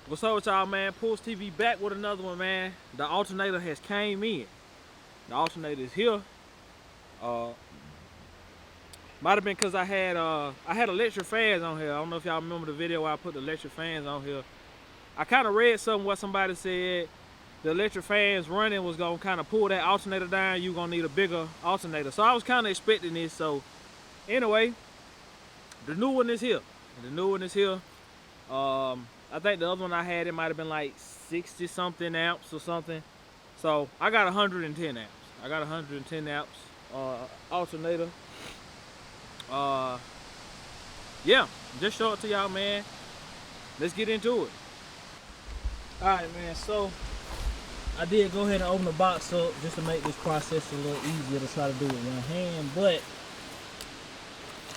What's up with y'all, man? PullsTv back with another one, man. The alternator has came in. The alternator is here. Might have been because I had electric fans on here. I don't know if y'all remember the video where I put the electric fans on here. I kind of read something what somebody said. The electric fans running was gonna kind of pull that alternator down. You gonna need a bigger alternator. So I was kind of expecting this. So anyway, the new one is here. The new one is here. I think the other one I had, it might have been like 60 something amps or something. So I got 110 amps. I got 110 amps alternator. Yeah, just show it to y'all, man. Let's get into it. All right, man. So I did go ahead and open the box up just to make this process a little easier to try to do it with one hand, but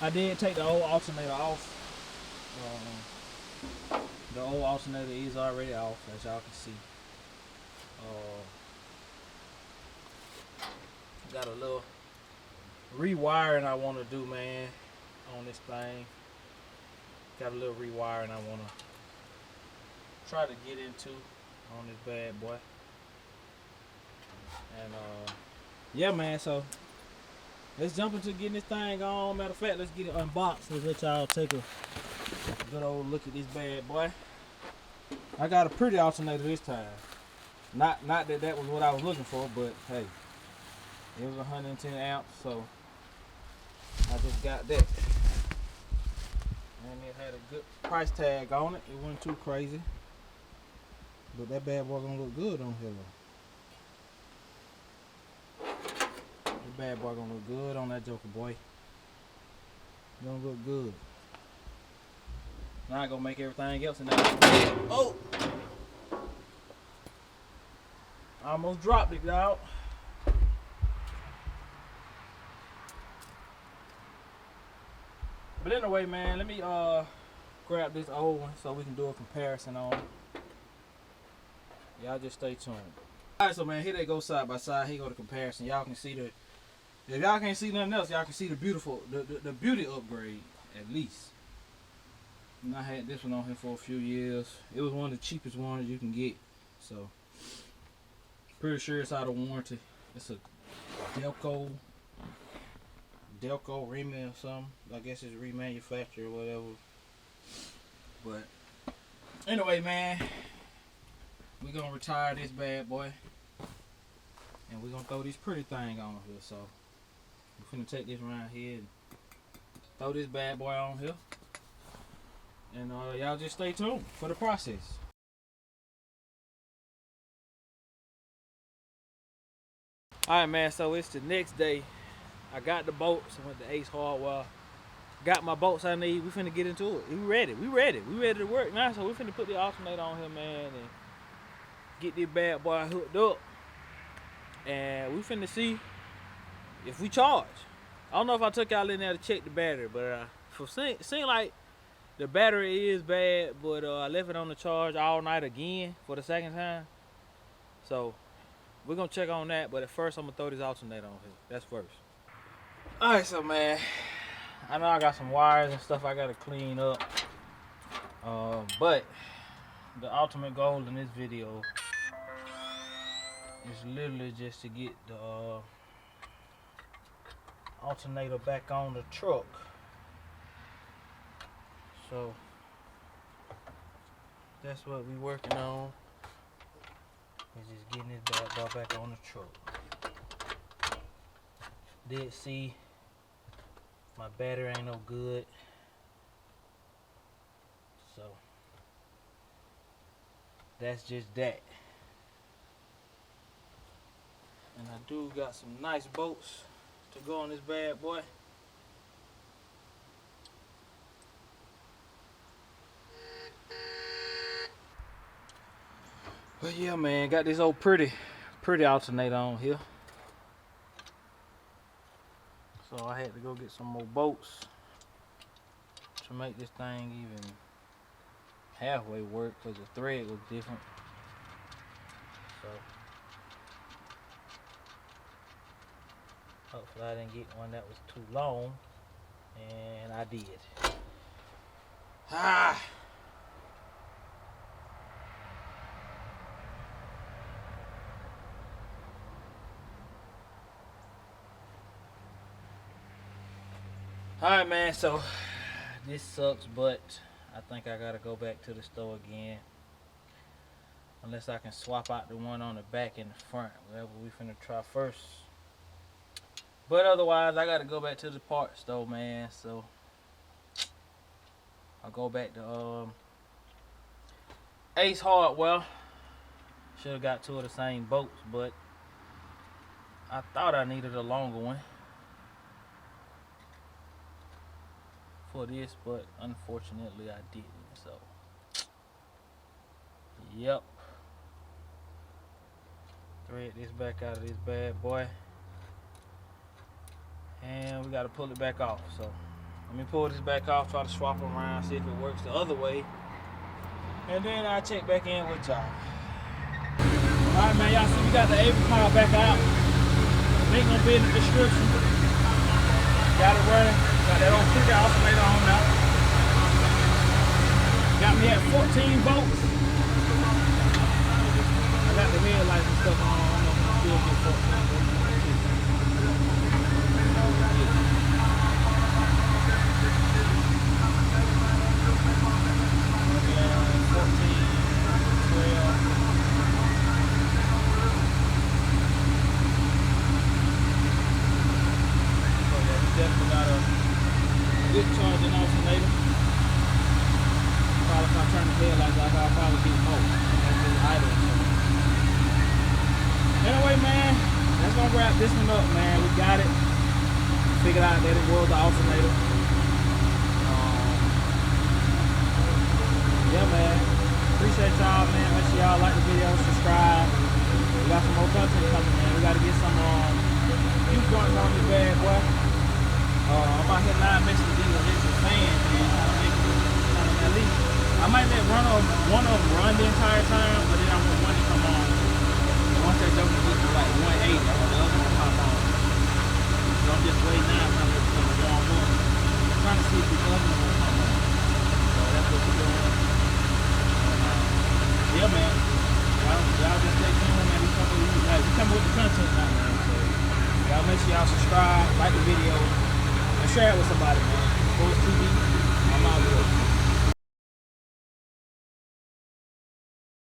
I did take the old alternator off. The old alternator is already off, as y'all can see. Got a little rewiring I want to do, man, on this thing. Got a little rewiring I want to try to get into on this bad boy. And yeah, man, so let's jump into getting this thing on. Matter of fact, let's get it unboxed. Let's let y'all take a good old look at this bad boy. I got a pretty alternator this time. Not that was what I was looking for, but hey, it was 110 amps, so I just got that. And it had a good price tag on it. It wasn't too crazy, but that bad boy gonna look good on here though. That bad boy gonna look good on that joker, boy. Gonna look good. Now I gonna make everything else in that. Oh! I almost dropped it, y'all. But anyway, man, let me grab this old one so we can do a comparison on it. Y'all just stay tuned. Alright, so man, here they go side by side. Here go the comparison. Y'all can see the, if y'all can't see nothing else, y'all can see the beautiful, the beauty upgrade at least. And I had this one on here for a few years. It was one of the cheapest ones you can get. So, pretty sure it's out of warranty. It's a Delco Remy or something. I guess it's remanufactured or whatever. But anyway, man, we're gonna retire this bad boy. And we're gonna throw this pretty thing on here. So, we're finna take this around here and throw this bad boy on here. And y'all just stay tuned for the process. Alright, man, so it's the next day. I got the bolts. I went to Ace Hardware. Got my bolts I need. We finna get into it. We ready. We ready to work now. So we finna put the alternator on here, man, and get this bad boy hooked up. And we finna see if we charge. I don't know if I took y'all in there to check the battery, but for seem like the battery is bad, but I left it on the charge all night again for the second time. So we're gonna check on that, but at first I'm gonna throw this alternator on here. That's first. Alright, so man, I know I got some wires and stuff I gotta clean up. But the ultimate goal in this video is literally just to get the alternator back on the truck. So that's what we working on. Is just getting this bad boy back on the truck. Did see my battery ain't no good, so that's just that. And I do got some nice bolts to go on this bad boy. But yeah, man, got this old pretty alternator on here. So I had to go get some more bolts to make this thing even halfway work, because the thread was different. So hopefully I didn't get one that was too long, and I did. Alright, man, so this sucks, but I think I gotta go back to the store again. Unless I can swap out the one on the back and the front. Whatever we finna try first. But otherwise, I gotta go back to the parts store, man. So I'll go back to Ace Hardware. Should have got two of the same bolts, but I thought I needed a longer one for this, but unfortunately I didn't. So yep. Thread this back out of this bad boy. And we gotta pull it back off. So let me pull this back off, try to swap it around, see if it works the other way. And then I'll check back in with y'all. Alright, man, y'all see we got the avapow back out. Link gonna be in the description. Got it running. Got that old kicker alternator on now. Got me at 14 volts. I got the headlights and stuff on. I don't know if I'm still get 14 volts. Definitely got a good charging alternator. Probably if I turn the headlights off, I'll probably get more. Idle. Anyway, man, that's gonna wrap this one up, man. We got it. Figured out that it was the alternator. Yeah, man. Appreciate y'all, man. Make sure y'all like the video, subscribe. We got some more content coming, man. We gotta get some youth joints on this bad boy. I'm out here live mixing these electric fans, man. At least I might let one of them run the entire time, but then I'm gonna want to come on. And once that joke gets to like 180, I want the other one to pop on. So I'm just waiting now for it to warm up. I'm trying to see if the other one will come on. So that's what we're doing. Yeah, man. Y'all just stay tuned, man. We come with the content now, man. So y'all make sure y'all subscribe, like the video. And share it with somebody, man. PullsTv, I'm out here.